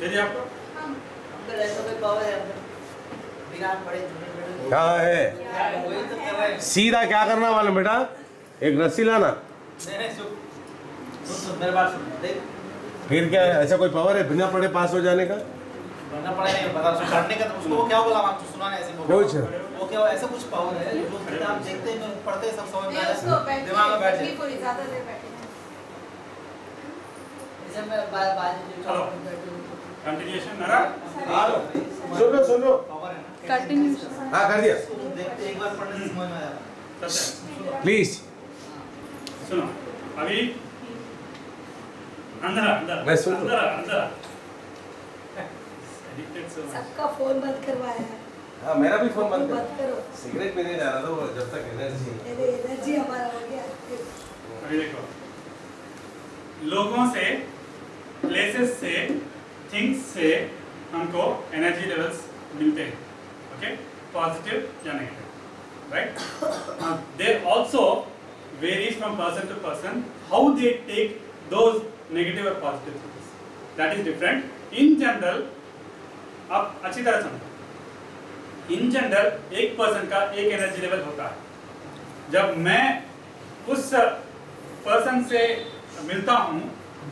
दे दिया आपको? कहाँ है? सीधा क्या करना वाला बेटा? एक रस्सी लाना। मेरे बात सुन देख। फिर क्या है? ऐसा कोई पावर है बिना पढ़े पास हो जाने का? बनना पड़ा नहीं पता उसको करने का, तो उसको वो क्या बोला आप सुना नहीं ऐसे बोला। कुछ वो क्या ऐसा कुछ पावर है जो आप देखते हैं पढ़ते हैं सब समझ में आता है दिमाग में बैठ जाए। पूरी ज्यादा देर बैठे जैसे मैं बात चलो कंटिन्यूएशन ना सुनो सुनो। पावर है ना कंटिन्यू हाँ कर दिया। देखते एक बार पढ़ने से समझ में आ जाता है। प्लीज सुनो अभी अंदर अंदर मैं सुन अंदर अंदर एडिक्टेड से सबका फोन बंद करवाया है। हाँ मेरा भी फोन बंद बंद कर। करो। सिगरेट पीने जा रहा था वो जब तक एनर्जी। अरे एनर्जी हमारा हो गया। अभी देखो लोगों से प्लेसेस से थिंग्स से हमको एनर्जी लेवल्स मिलते हैं ओके पॉजिटिव या negative right they also varies from person to person how they take those negative और positive things that is different in general आप अच्छी तरह समझो इन जनरल एक पर्सन का एक एनर्जी लेवल होता है जब मैं उस पर्सन से मिलता हूँ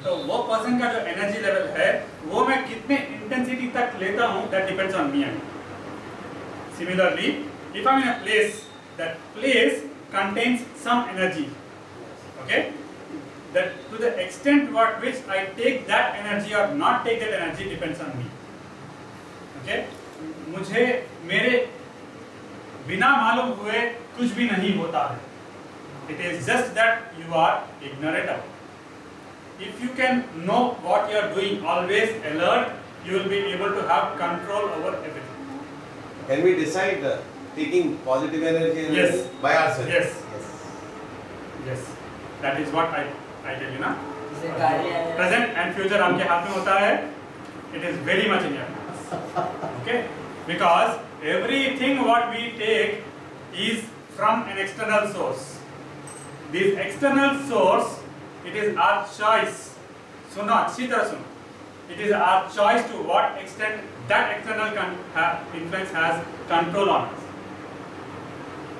तो वो पर्सन का जो एनर्जी लेवल है वो मैं कितने इंटेंसिटी तक लेता हूँ that depends on me similarly if I am in a place that place contains some energy okay that to the extent what which I take that energy or not take that energy depends on me okay मुझे मेरे बिना मालूम हुए कुछ भी नहीं होता है it is just that you are ignorant of it if you can know what you are doing always alert you will be able to have control over everything Can we decide taking positive energy Yes. by ourselves? yes yes that is what I tell you ना जैसे गाड़ी है present and future आपके हाथ में होता है it is very much in your hands okay because everything what we take is from an external source this external source it is our choice सुनो अच्छी तरह सुनो it is our choice to what extent that external influence has control on us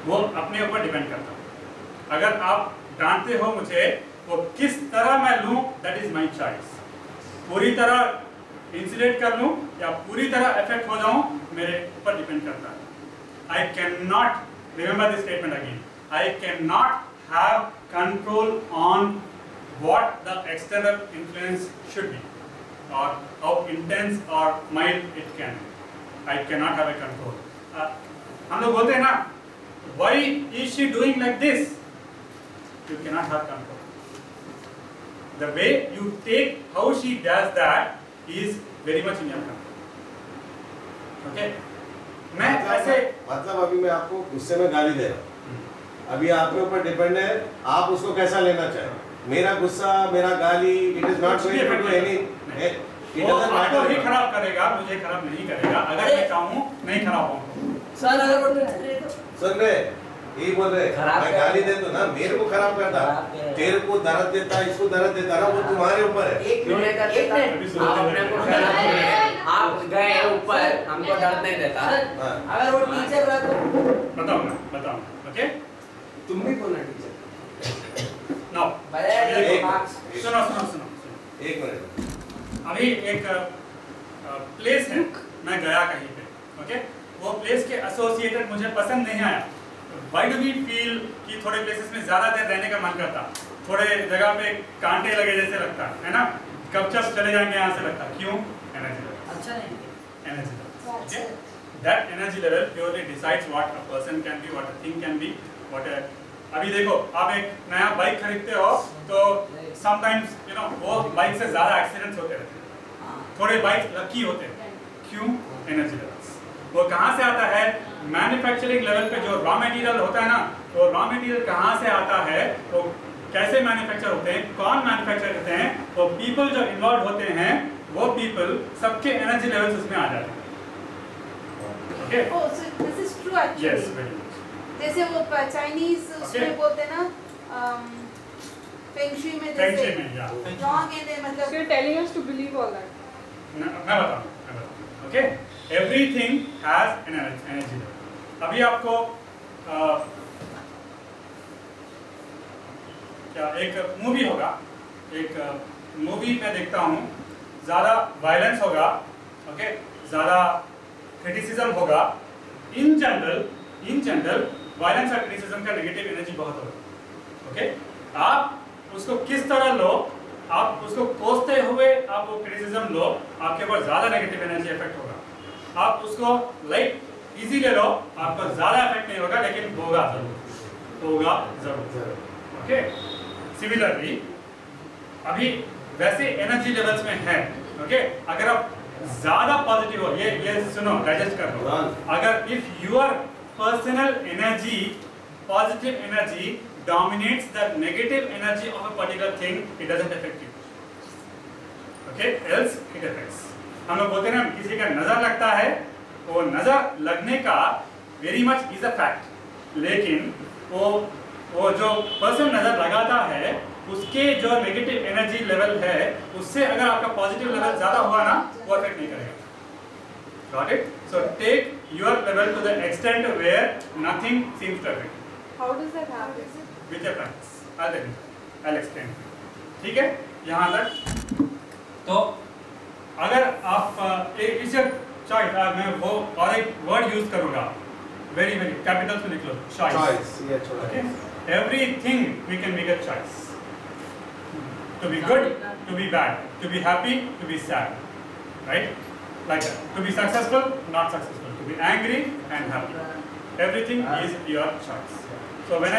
वो अपने ऊपर depend करता है अगर आप जानते हो मुझे वो किस तरह मैं लूं दैट इज माय चॉइस पूरी तरह इंसुलेट कर लूं या पूरी तरह इफेक्ट हो जाऊं मेरे ऊपर डिपेंड करता है I can not remember this statement again I can not have control on what the external influence should be और हाउ इंटेंस और mild it can I can not have a control हम लोग बोलते हैं ना why is she doing like this you cannot have control the way you take how she does that is very much in your control okay मैं ऐसे मतलब अभी मैं आपको गुस्से में गाली दे रहा हूँ अभी आपके ऊपर डिपेंड है आप उसको कैसा लेना चाहें मेरा गुस्सा मेरा गाली it is not going to do any it वो डजंट आपको ही मैटर खराब करेगा मुझे खराब नहीं करेगा अगर मैं चाहूँ नहीं खराब होऊंगा सर अगर सुन रहे यही बोल रहे खराब मैं कर- गाली दे तो ना मेरे को खराब करता खराब कर- तेरे को दर्द देता इसको दर्द देता ना वो तुम्हारे ऊपर है एक मिनट आप अपने को खराब करें आप गए ऊपर हमको डर नहीं देता हाँ। अगर वो टीचर रहा तो बताऊंगा ओके तुम भी बोलना टीचर नाउ एक- सुनो सुनो सुनो एक मिनट अभी एक प्लेस है मैं गया कहीं पे ओके वो प्लेस के एसोसिएटेड मुझे पसंद नहीं आया व्हाई डू वी फील कि थोड़े प्लेसेस में ज़्यादा देर रहने का मन करता थोड़े जगह पे कांटे लगे जैसे लगता है ना कब जब चले जाएंगे यहाँ से लगता क्यों एनर्जी लेवल अच्छा नहीं energy level okay that energy level purely decides what a person can be what a thing can be what अभी देखो आप एक नया बाइक खरीदते हो तो समटाइम्स यू नो वो बाइक से ज़्यादा एक्सीडेंट्स होते रहते हैं थोड़े बाइक लकी होते हैं क्यों एनर्जी लेवल्स वो कहाँ से आता है मैन्युफैक्चरिंग लेवल पे जो रॉ मटेरियल होता है ना वो रॉ मटेरियल कहाँ से आता है वो कैसे मैन्युफैक्चर होते हैं कौन मैन्युफैक्चर करते हैं वो पीपल जो इन्वॉल्व होते हैं वो पीपल सबके एनर्जी लेवल्स उसमें आ जाते हैं okay Oh, so this is true actually. Yes very much जैसे वो चाइनीज Okay. उसमें बोलते हैं ना फेंग शुई में Feng जैसे Shui में, yeah. रॉन्ग है मतलब So you're telling us to believe all that? मैं बताऊँ, okay. Everything has an energy level. अभी आपको क्या एक मूवी होगा, एक मूवी में देखता हूँ, ज़्यादा वायलेंस होगा, ओके, ज़्यादा क्रिटिसिज्म होगा। इन जनरल वायलेंस और क्रिटिसिज्म का नेगेटिव एनर्जी बहुत होगा, ओके। आप उसको किस तरह लो, आप उसको कोसते हुए आप वो क्रिटिसिज्म लो, आपके ऊपर ज़्यादा नेगेटिव एनर्जी इफेक्ट होगा। आप उसको लाइट इजी ले लो, आपको ज़्यादा इफेक्ट नहीं होगा, लेकिन होगा ज़रूर, ओके। सिमिलरली अभी वैसे एनर्जी लेवल्स में है, ओके। अगर आप ज्यादा पॉजिटिव हो, ये सुनो, डाइजेस्ट कर लो। अगर if your personal energy, positive energy dominates the negative energy of a particular thing, it doesn't affect you, okay, else it affects. हम लोग बोलते हैं ना, किसी का नजर लगता है, वो नजर लगने का very much is a fact, लेकिन वो जो पर्सन नजर लगाता है उसके जो नेगेटिव एनर्जी लेवल है, उससे अगर आपका पॉजिटिव लेवल ज्यादा हुआ ना, वो अफेक्ट नहीं करेगा। Got it? So take your level to the extent where nothing seems to affect. How does that happen? With your practice. I'll explain. ठीक है? यहाँ तक। तो अगर आप इस चॉइस, मैं वो और एक वर्ड यूज करूँगा, वेरी कैपिटल्स में लिख लो, choice. Okay? Everything we can make a choice. To be good, to be bad, to be happy, to be sad, right? Like that. To be successful, not successful. To be angry and happy. Everything is your choice. So when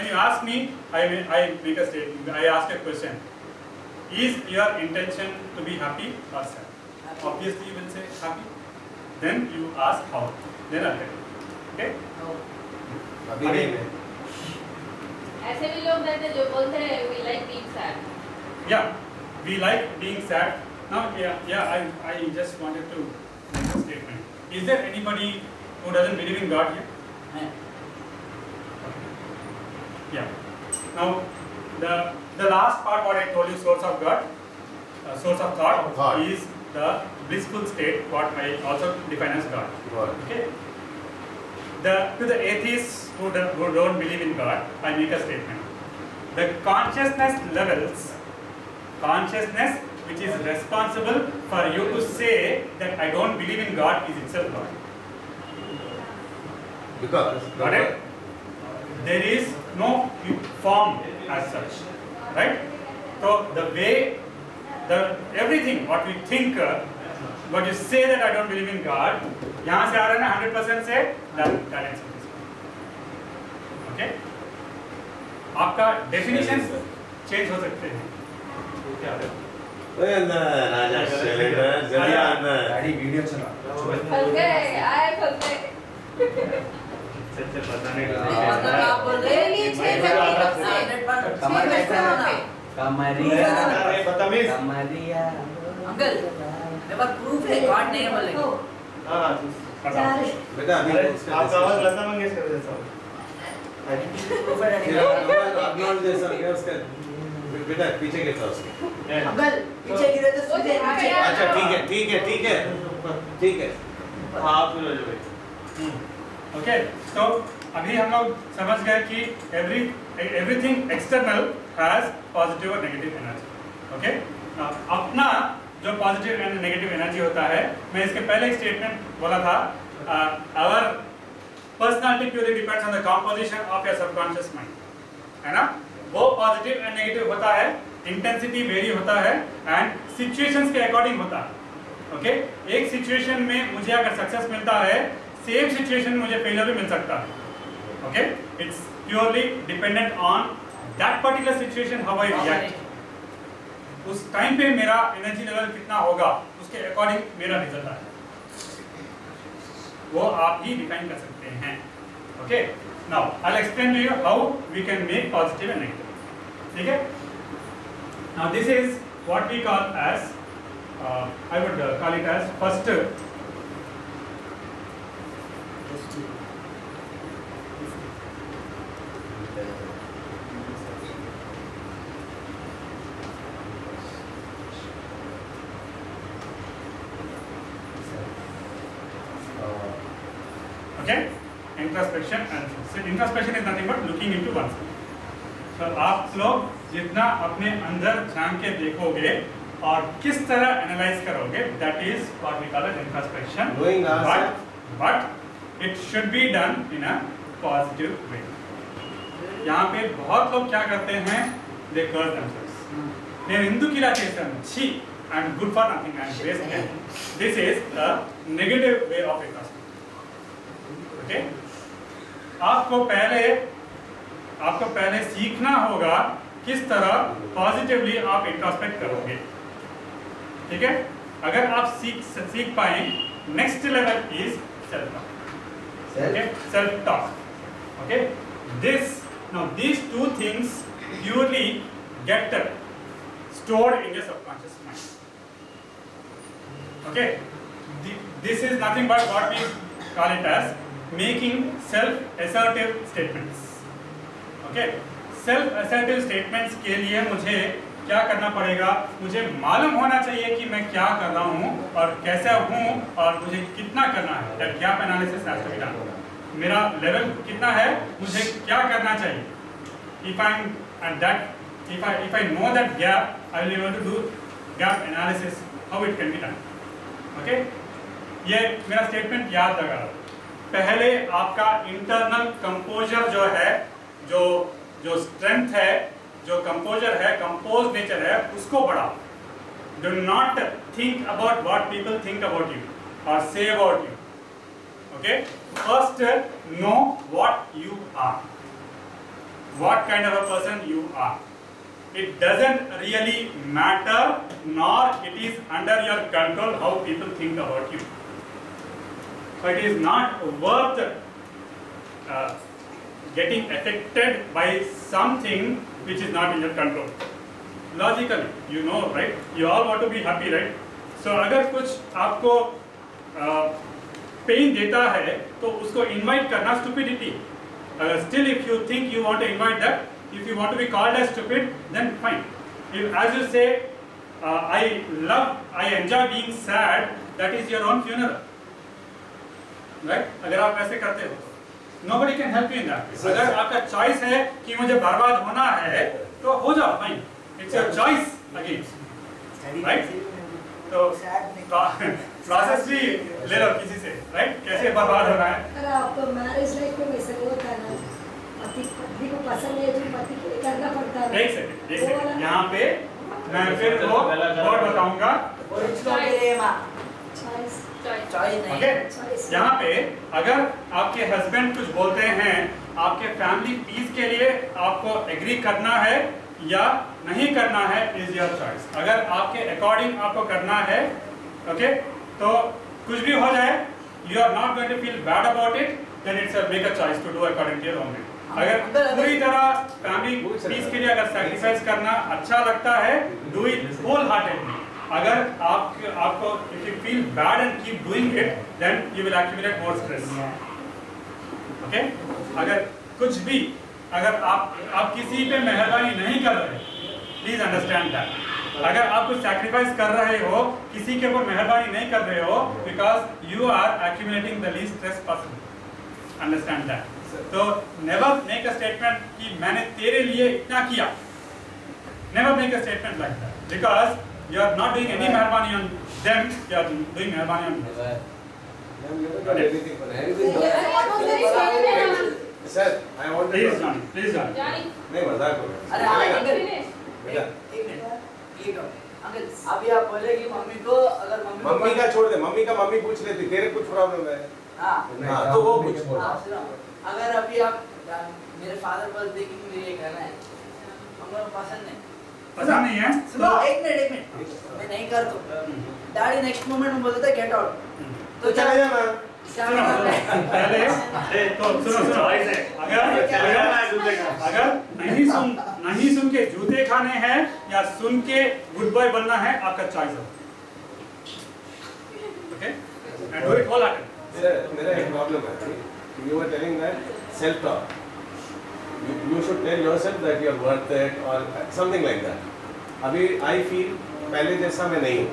you ask me, I make a statement. I ask a question. Is your intention to be happy or sad? Obviously, you will say happy. Then you ask how. Then I'll tell you. Okay? अभी नहीं। ऐसे भी लोग रहते हैं जो बोलते हैं we like being sad. Yeah, we like being sad. Now, I just wanted to make a statement. Is there anybody who doesn't believe in God here? Yeah. Now, the last part, what I told you, source of God, source of thought, is the blissful state, what I also define as God. Okay. To the atheists who don't believe in God, I make a statement. The consciousness which is responsible for you to say that I don't believe in God is itself God. Because Got it? There is no form as such, right? So the way, everything what we think, what you say that I don't believe in God, यहाँ से आ रहा है ना 100% से that answer is God. Okay? आपका definitions change हो सकते हैं. क्या है? राजा सिलेंडर जल्दी आना। गाड़ी वीडियो चला। फंस गए, आए फंस गए। सच बताने मतलब आप बोल रहे हैं कि कमरिया अंकल मेरे पास प्रूफ है, गॉड नहीं है बोलेंगे। बेटा अभी आपका आवाज लता मंगेशकर जैसा प्रूफ है अग्नॉलेज जैसा क्या उसका, बेटा पीछे गिरता उसके। अंकल पीछे गिरे तो वो सीधे देखा नीचे। गया। अच्छा ठीक है। आप फिर हो जाओ। ओके, तो अभी हम लोग समझ गए कि एवरीथिंग एक्सटर्नल हैज पॉजिटिव और नेगेटिव एनर्जी। ओके, अपना जो पॉजिटिव एंड नेगेटिव एनर्जी होता है, मैं इसके पहले एक स्टेटमेंट बोला था, our personality purely depends on the composition of your subconscious mind, है ना? वो पॉजिटिव एंड नेगेटिव होता है, इंटेंसिटी वेरी होता है एंड सिचुएशंस के अकॉर्डिंग होता है। ओके, एक सिचुएशन में मुझे अगर सक्सेस मिलता है, सेम सिचुएशन में मुझे फेलियर भी मिल सकता है। Okay, it's purely dependent on that particular situation, how I react. उस टाइम पे मेरा एनर्जी लेवल कितना होगा, उसके अकॉर्डिंग मेरा रिजल्ट आएगा, वो आप ही डिफाइन कर सकते हैं। Okay, now I will explain to you how we can make positive and negative. ठीक है, now this is what we call as, I would call it as first Okay, introspection and so introspection is nothing but looking into oneself. तो आप लोग जितना अपने अंदर झांक के देखोगे और किस तरह एनालाइज करोगे, that is what we call as introspection, Knowing ourselves. But it should be done in a positive way. यहाँ पे बहुत लोग क्या करते हैं, दे कर्स देमसेल्व्स. నేను ఎందుకు ఇలా చేశాను, ఛీ I am good for nothing, I am waste. This is the negative way of introspection. Okay, आपको पहले सीखना होगा किस तरह पॉजिटिवली आप इंट्रोस्पेक्ट करोगे. ठीक है, अगर आप सीख पाए, next level is self talk. Okay, self talk. Okay, these two things purely get stored in your subconscious mind. Okay, this is nothing but what we call it as making self assertive statements. Okay, self assertive statements के लिए मुझे क्या करना पड़ेगा, मुझे मालूम होना चाहिए कि मैं क्या कर रहा हूँ और कैसा हूँ और मुझे कितना करना है. That gap analysis has to be done. मेरा लेवल कितना है, मुझे क्या करना चाहिए. If I know that gap, I will be able to do gap analysis, how it can be done. Okay, ये मेरा स्टेटमेंट याद लगा. पहले आपका इंटरनल कंपोजर जो है, जो स्ट्रेंथ है, जो कंपोजर है, कंपोज नेचर है, उसको बढ़ाओ. Do not think about what people think about you or say about you. Okay, first know what you are, what kind of a person you are. It doesn't really matter, nor it is under your control how people think about you. So it is not worth getting affected by something which is not in your control. Logically, you know, right? You all want to be happy, right? So अगर कुछ आपको pen देता है तो उसको invite करना stupidity. Still if you think you want to invite that, if you want to be called as stupid, then fine. If as you say, I enjoy being sad, that is your own funeral, right? अगर आप ऐसे करते हो, nobody can help you in that. अगर आपका choice है कि मुझे बर्बाद होना है तो हो जाओ, fine. It's your choice again, right? तो प्रोसेस भी ले लो किसी से, राइट? कैसे बर्बाद होना है. अरे आप तो मैरिज लाइफ में वैसे होता है ना, पति को पसंद है जो पति के लिए करना पड़ता है. एक सेकंड यहाँ पे मैं फिर वो वर्ड बताऊंगा. ओके, यहाँ पे अगर आपके हस्बैंड कुछ बोलते हैं, आपके फैमिली पीस के लिए आपको एग्री करना है या नहीं करना है, इज योर चॉइस. अगर आपके अकॉर्डिंग आपको करना है, ओके, तो कुछ भी हो जाए, you are not going to feel bad about it, then it's make a choice to do according to your own. अगर पूरी तरह फैमिली पीस के लिए अगर सैक्रिफाइस करना अच्छा लगता है, डू इट होल हार्टेडली. अगर आपको if you feel bad and keep doing it, then you will accumulate more stress. Okay, अगर कुछ भी अगर आप किसी पे मेहरबानी नहीं कर रहे, प्लीज अंडरस्टैंड दैट. अगर आप कुछ सैक्रिफाइस कर रहे हो, किसी के ऊपर मेहरबानी नहीं कर रहे हो, because you are accumulating the least stress possible. Understand that. तो नेवर मेक अ स्टेटमेंट कि मैंने तेरे लिए इतना किया. Never make a statement like that, because you are not doing any मेहरबानी on them, you are doing मेहरबानी on me. Sir, I want to. Please Johnny. नहीं मजाक हो रहा अरे है. एक मिनट अंकल, अभी आप बोले कि मम्मी को अगर मम्मी का छोड़ दे, मम्मी पूछ लेती, तेरे कुछ प्रॉब्लम है. हाँ, तो वो कुछ अगर अभी आप मेरे फादर बोलते कि मुझे ये करना है, हमको पसंद नहीं है. सुनो, एक मिनट मैं नहीं कर तो डैडी नेक्स्ट मोमेंट में बोलता है गेट आउट, तो चले जाना. पहले तो सुनो, अगर नहीं सुन के जूते खाने हैं या सुन के गुड बॉय बनना है, आपका चॉइस है. Okay, and do it whole hearted. मेरा एक प्रॉब्लम है. You were telling that self talk. You should tell yourself that you are worth it or something like that. अभी I feel पहले जैसा मैं नहीं हूँ.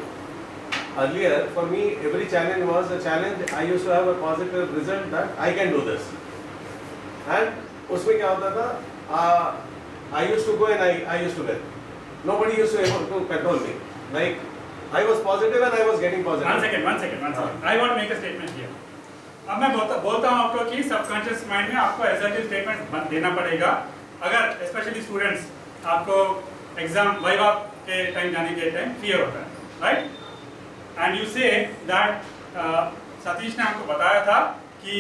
earlier for me every challenge was a challenge. I used to have a positive result that I can do this. And उसमें क्या होता था? I used to go and I used to win. Nobody used to able to control me. Like I was positive and I was getting positive. One second. I want to make a statement here. अब मैं बोलता हूँ आपको कि subconscious mind में आपको assertive statement देना पड़ेगा अगर स्पेशली स्टूडेंट्स आपको एग्जाम वाइवा के टाइम जाने के टाइम फियर होता है right and you say that Satish ने आपको बताया था कि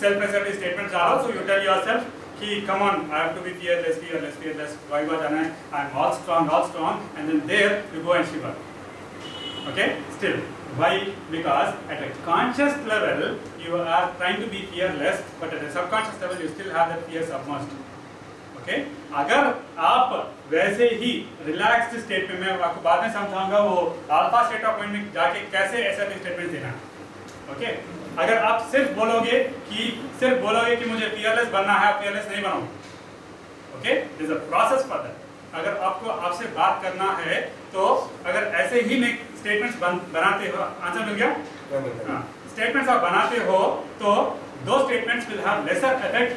सेल्फ असर्टिव स्टेटमेंट डालो सो यू टेल योरसेल्फ कि come on I have to be fearless viva जाना है I am all strong and then there you go and shiver okay still why because at a conscious level you are trying to be fearless but at a subconscious level you still have that fear submerged okay अगर आप वैसे ही relaxed state में मैं आपको बाद में समझाऊंगा वो अल्फा स्टेट ऑफ माइंड में जाके कैसे ऐसा स्टेटमेंट देना ओके अगर आप सिर्फ बोलोगे कि मुझे fearless बनना है आप fearless नहीं बनोगे okay there is a process for that अगर आपको आपसे बात करना है तो अगर ऐसे ही में स्टेटमेंट्स बनाते हो आंसर मिल गया स्टेटमेंट्स आप बनाते हो तो those statements will have lesser effect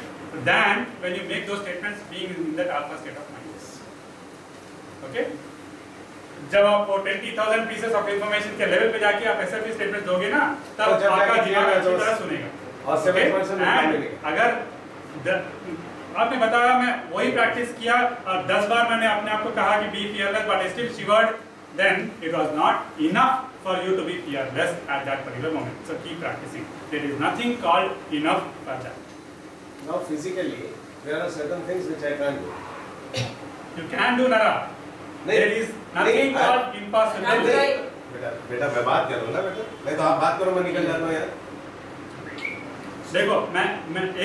than when you make those statements being in that alpha state of mind okay जब आप 20,000 पीसेस ऑफ इंफॉर्मेशन के लेवल पे जाके आप ऐसे भी स्टेटमेंट्स दोगे ना तब तो आपका दिमाग अच्छी तरह सुनेगा और 7% मिलेगा अगर आपने बताया मैं वही प्रैक्टिस किया और 10 बार मैंने अपने आप को कहा कि B fearless but I still shivered then it was not enough for you to be fearless at that particular moment so keep practicing there is nothing called enough for that now physically there are certain things which I can't do you can do Nara there is nothing called impossible बेटा मैं बात कर रहा हूँ ना बेटा मैं तो आप बात करो मैं निकल जाता हूँ यार देखो मैं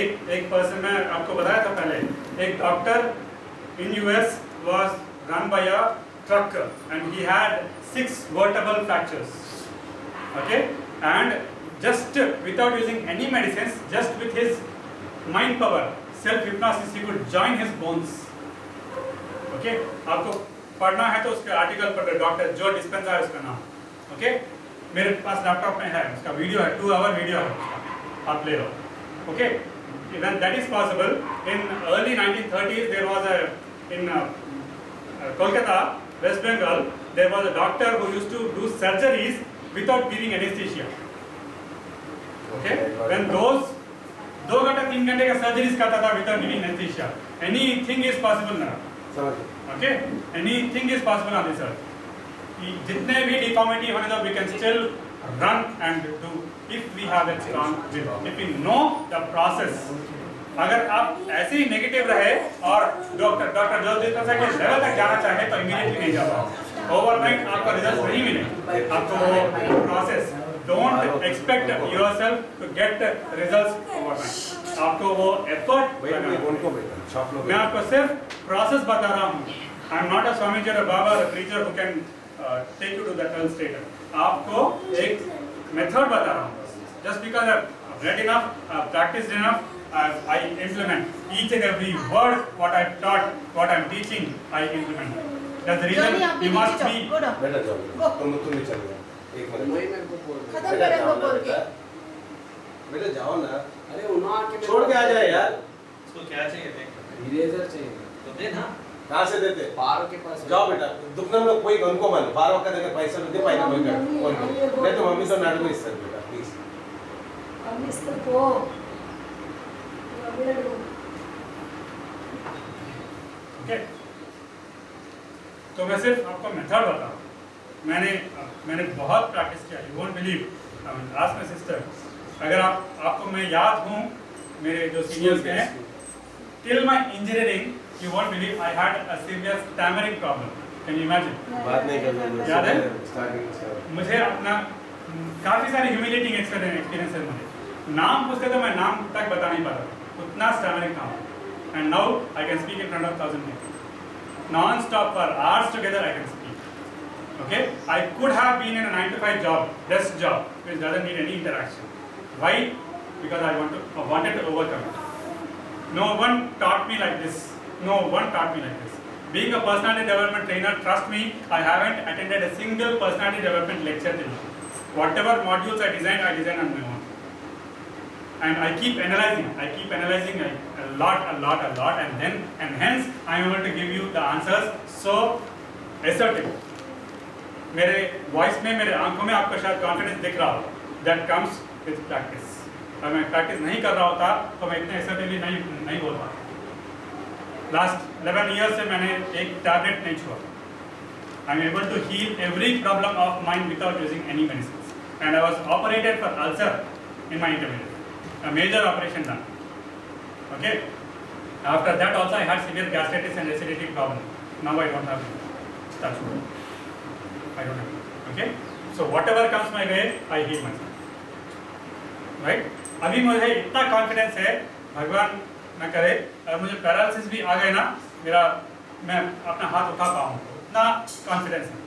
एक पर्सन में आपको बताया था पहले एक doctor in US was run by a truck and he had 6 vertebral fractures okay and just without using any medicines just with his mind power self hypnosis he could join his bones okay आपको पढ़ना है तो उसके article पढ़ doctor जो डिस्पेंसा है उसका नाम ओके मेरे पास लैपटॉप में है उसका वीडियो है 2 hour वीडियो है आप ले लो okay when that is possible in early 1930s there was a in Kolkata West Bengal there was a doctor who used to do surgeries without giving anesthesia okay when those 2 घंटे 3 घंटे का surgeries करता था without giving anesthesia anything is possible now okay anything is possible on this earth जितने भी deformity होने दो we can still run and do if we have that strong will if we know the process अगर आप ऐसे ही negative रहे और doctor जो जितना सा के लेवल तक जाना चाहे तो इमीडिएटली नहीं जाता ओवरनाइट आपको रिजल्ट नहीं मिले आपको वो process don't expect yourself to get results overnight आपको वो एफर्ट मैं आपको सिर्फ प्रोसेस बता रहा हूँ I am not a Swamiji और बाबा preacher who can take you to that state आपको एक मेथड बता रहा हूँ just because I've read enough, I've practiced enough, I implement each and every word what I've taught, what I'm teaching, I implement. That's the reason you must be. बेटा जाओ तुम भी चल जाओ एक मिनट वही मेरे को बोल रहे खत्म करेंगे बोल के बेटा जाओ ना अरे उन्होंने आके छोड़ के आ जाए यार उसको क्या चाहिए देख इरेजर चाहिए तो दे ना कहाँ से देते पारो के पास जाओ बेटा दुकान में कोई उनको मान बारह का देकर पैसा दे पाएगा मैं तो मम्मी से नाटक इस तरह बेटा प्लीज हम इसको Okay. तो मैं सिर्फ आपको मेथड बताऊँ मैंने बहुत प्रैक्टिस किया you won't believe ask my sister अगर आपको मैं याद हूँ मेरे जो सीनियर्स के हैं till my engineering you won't believe I had a serious stammering problem can you imagine बात नहीं करना याद है स्टार्टिंग मुझे अपना काफ़ी सारे ह्यूमिलेटिंग एक्सपीरियंस है मुझे नाम पूछते तो मैं नाम तक बता नहीं पाता उतना स्टैमरिंग था and now I can speak in front of 1000 people non stop for hours together I can speak okay I could have been in a 9 to 5 job desk job which doesn't need any interaction why because I wanted to overcome it no one taught me like this Being a personality development trainer, trust me, I haven't attended a single personality development lecture till now. Whatever modules I design on my own. And I keep analyzing a lot, and hence I am able to give you the answers so assertive. मेरे voice में, मेरे आंखों में आपको शायद confidence दिख रहा हो. That comes with practice. अगर मैं प्रैक्टिस नहीं कर रहा होता तो मैं इतने assertively नहीं बोल पाता. Last 11 years से मैंने एक टैबलेट नहीं छुआ. I am able to heal every problem of mine without using any medicines. And I was operated for ulcer in my intermediate. A major operation done. Okay. After that also I had severe gastritis and acidity problem. Now I don't have it. Touch wood. I don't have it. Okay. So whatever comes my way, I heal myself. Right. अभी मुझे इतना confidence है, भगवान न करे अगर मुझे paralysis भी आ गए ना, मैं अपना हाथ उठा पाऊँ, इतना कॉन्फिडेंस है.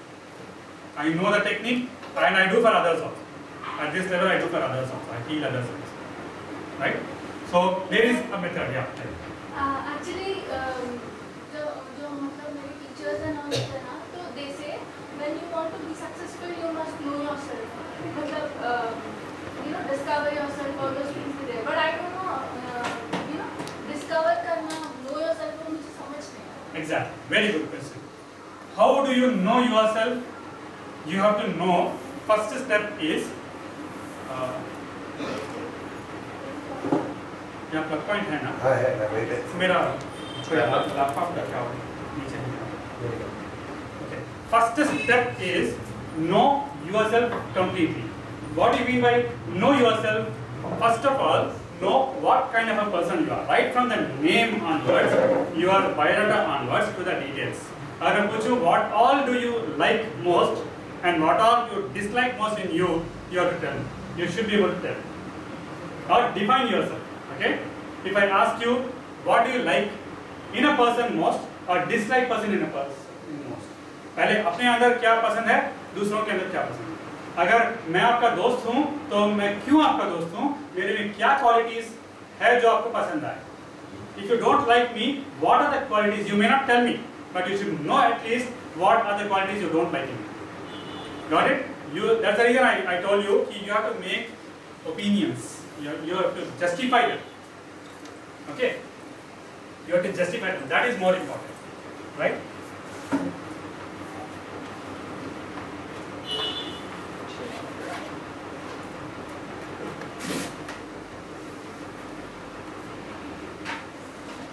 I know the technique and I do for others also. At this level I do for others also. I heal others also. Right? So there is a method. Yeah. Actually, जो मतलब मेरे teachers and all होते हैं ना, तो they say when you want to be successful, you must know yourself. मतलब discover yourself, all those things there. But I don't know, discover करना, know yourself को मुझे समझ नहीं आता. Exactly. Very good question. How do you know yourself? You have to know. First step is यहाँ plug point है ना? हाँ है, है. मेरा लैपटॉप रखा हुआ नीचे. Okay. First step is know yourself completely. What do you mean by know yourself? First of all, know what kind of a person you are. Right from the name onwards, your biodata onwards to the details. अगर पूछूं what all do you like most and what all you dislike most in you, you have to tell. You should be able to tell. Or define yourself. Okay? If I ask you what do you like in a person most or dislike person in a person most, पहले अपने अंदर क्या पसंद है, दूसरों के अंदर क्या पसंद है. अगर मैं आपका दोस्त हूँ तो मैं क्यों आपका दोस्त हूँ, मेरे में क्या क्वालिटीज है जो आपको पसंद आए. If you don't like me, what are the qualities? You may not tell me, but you should know at least what are the qualities you don't like in me. Got it? That's the reason I told you you have to make opinions. You have to justify them. Okay? You have to justify them. That is more important. Right?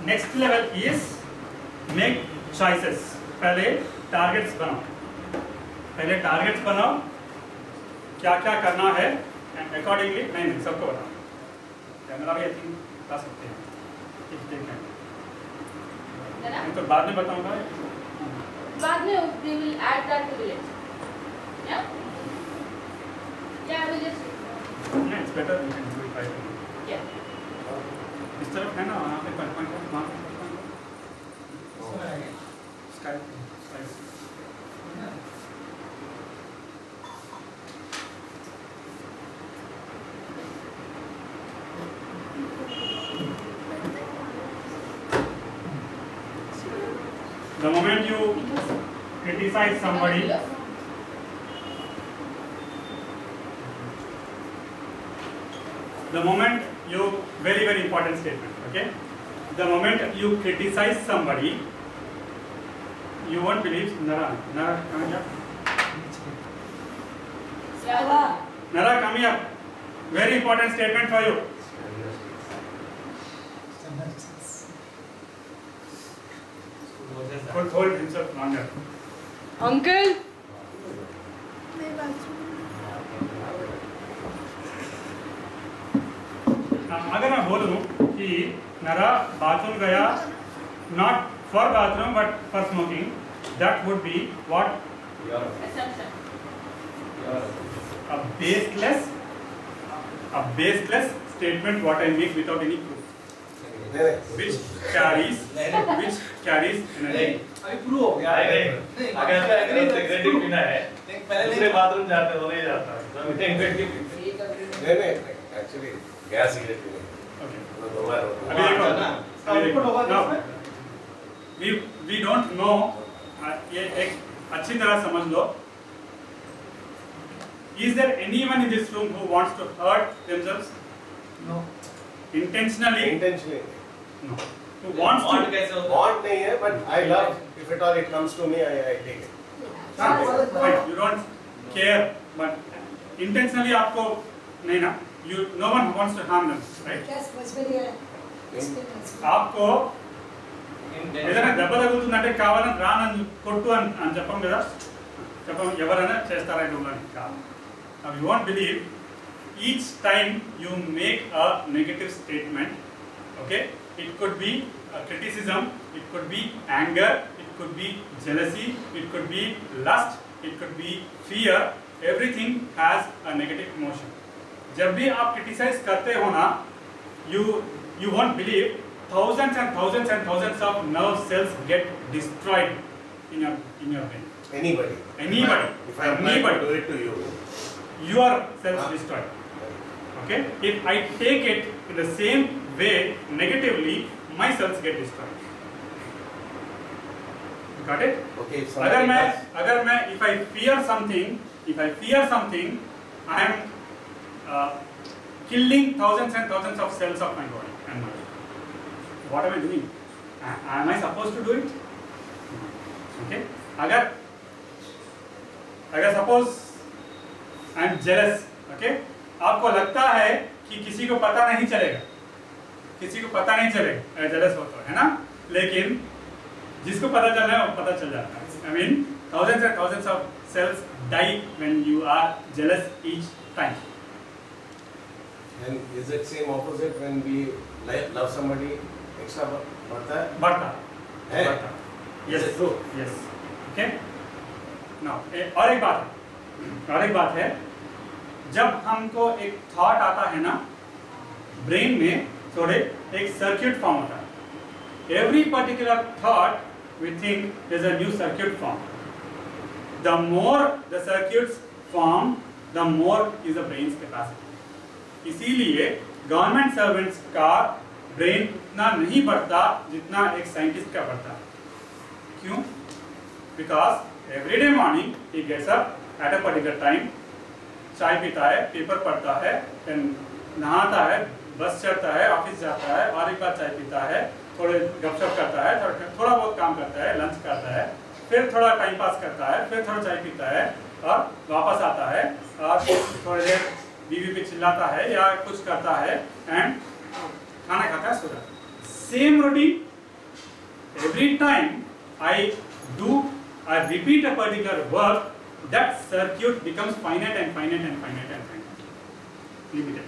Next level is make choices. पहले targets बनाओ, क्या क्या करना है and accordingly नहीं सबको बताओ. Camera भी I think बता सकते हैं. if they can. मैं तो बाद में बताऊंगा. बाद में we will add that to the list. Yeah. Yeah, I will just. Yeah, it's better you can do it right away. Yeah. इस तरफ है ना वहाँ पे point sky. The moment you criticize somebody, the moment you, very important statement, okay? The moment you criticize somebody, you won't believe. Nara, come here. Yeah. Nara, come here. Very important statement for you. Could hold himself longer. Uncle. अगर मैं बोलूं कि नरा bathroom गया, not for bathroom but for smoking, that would be what? Assumption. A baseless statement what I make without any proof, which carries energy. अभी prove हो गया. अगर एग्री पीना है, दूसरे बाथरूम जाते हो नहीं जाता. नहीं एक्चुअली गैस सिगरेट पीने. Okay. दोबारा अभी देखो ना. आउटपुट होगा Now, इसमें. we don't know, ये एक अच्छी तरह समझ लो. Is there anyone in this room who wants to hurt themselves? No. Intentionally? Intentionally. No. Who wants to? कैसे होता है? Want नहीं है, but I love. If at all it comes to me, I take it. Fine, you don't care, but intentionally आपको नहीं ना? No one wants to harm them, right? क्या समझ में नहीं आया आपको ఏదైనా దెబ్బ తగులుతుందంటే కావాలని రానని కొట్టు అని చెప్పం కదా, చెప్పం ఎవరైనా చేస్తారా ఇటువంటి కాదు. You won't believe each time you make a negative statement, okay, it could be criticism, it could be anger, it could be jealousy, it could be lust, it could be fear, everything has a negative emotion. जब भी आप criticize करते हो ना, you won't believe thousands and thousands and thousands of nerve cells get destroyed in your brain. Anybody. If I plan to do it to you. Your cells destroyed. Okay? If I take it in the same way negatively, my cells get destroyed. Got it? Okay. अगर मैं if I fear something, I am killing thousands and thousands of cells of my body and mind. What am I doing? Am I supposed to do it? Okay? अगर suppose I am jealous, okay? आपको लगता है कि किसी को पता नहीं चलेगा, jealous होता है ना, लेकिन जिसको पता चल रहा है वो पता चल जाता है. I mean, thousands and thousands of cells die when you are jealous each time. And is it same opposite when we love somebody? Extra बढ़ता है? Yes. Is it true? Yes. Okay. Now, और एक बात है, जब हमको एक thought आता है ना, ब्रेन में थोड़े एक सर्किट फॉर्म होता है. Every particular thought we think is a new circuit form. The more the circuits form, the more is the brain's capacity. इसीलिए गवर्नमेंट सर्वेंट्स का ब्रेन उतना नहीं बढ़ता जितना एक साइंटिस्ट का बढ़ता है. क्यों? Because every day morning he gets up at a particular time, चाय पीता है, पेपर पढ़ता है, देन नहाता है, बस चढ़ता है, ऑफिस जाता है, और एक बार चाय पीता है, थोड़े गपशप करता है, थोड़ा बहुत काम करता है, लंच करता है, फिर थोड़ा टाइम पास करता है, फिर थोड़ा चाय पीता है और वापस आता है और थोड़ी देर बीवी पे चिल्लाता है या कुछ करता है एंड खाना खाता है, सो जाता है. Same routine every time I repeat a particular work, that circuit becomes finite and limited.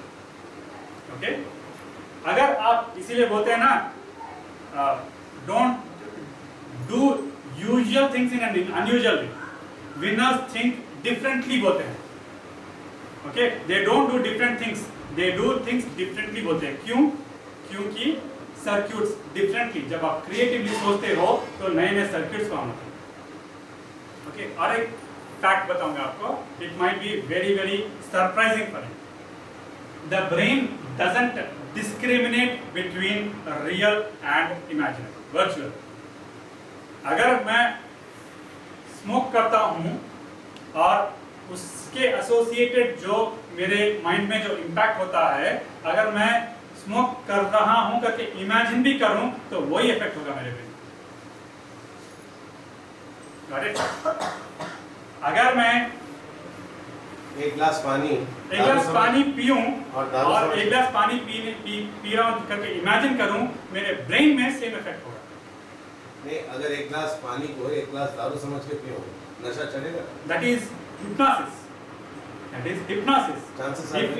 Okay? अगर आप इसीलिए बोलते हैं ना, don't do usual things in an unusual way. Winners think differently बोलते हैं. Okay? They don't do different things. They do things differently बोलते हैं. क्यों? क्योंकि सर्क्यूट्स डिफरेंटली, जब आप क्रिएटिवली सोचते हो तो नए नए सर्क्यूट्स फॉर्म होते हैं. ओके, और एक फैक्ट बताऊंगा आपको, it might be very very surprising for you. The brain doesn't discriminate between real and imaginary, virtual. अगर मैं स्मोक करता हूँ और उसके एसोसिएटेड जो मेरे माइंड में जो इम्पैक्ट होता है, अगर मैं स्मोक कर रहा हूं करके इमेजिन भी करूं तो वही इफेक्ट होगा मेरे पे. Got it? अगर मैं एक गिलास पानी पीऊं और एक गिलास पानी पी रहा हूं करके इमेजिन करूं, मेरे ब्रेन में सेम इफेक्ट होगा. नहीं, अगर एक गिलास पानी को एक गिलास दारू समझ के पियो, नशा चढ़ेगा? That is hypnosis. Chances If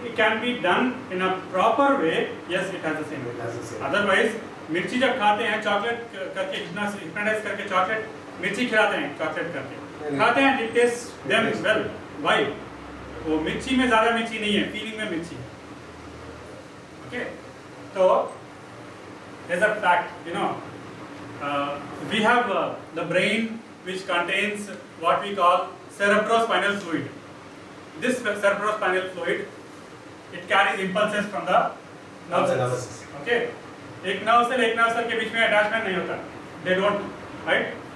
it can be done in a proper way, yes, it has the same effect. Otherwise, मिर्ची जब खाते हैं चॉकलेट करके, hypnotize करके चॉकलेट मिर्ची खिलाते हैं, चॉकलेट करके खाते हैं, it tastes them well. Why? वो मिर्ची में ज़्यादा मिर्ची नहीं है, फीलिंग में मिर्ची है. Okay? तो there's a fact, you know, we have the brain which contains what we call cerebrospinal fluid. This cerebrospinal fluid, it carries impulses from the nerve cells. Okay? एक नर्व सेल के बीच में attachment नहीं होता. they don't, right?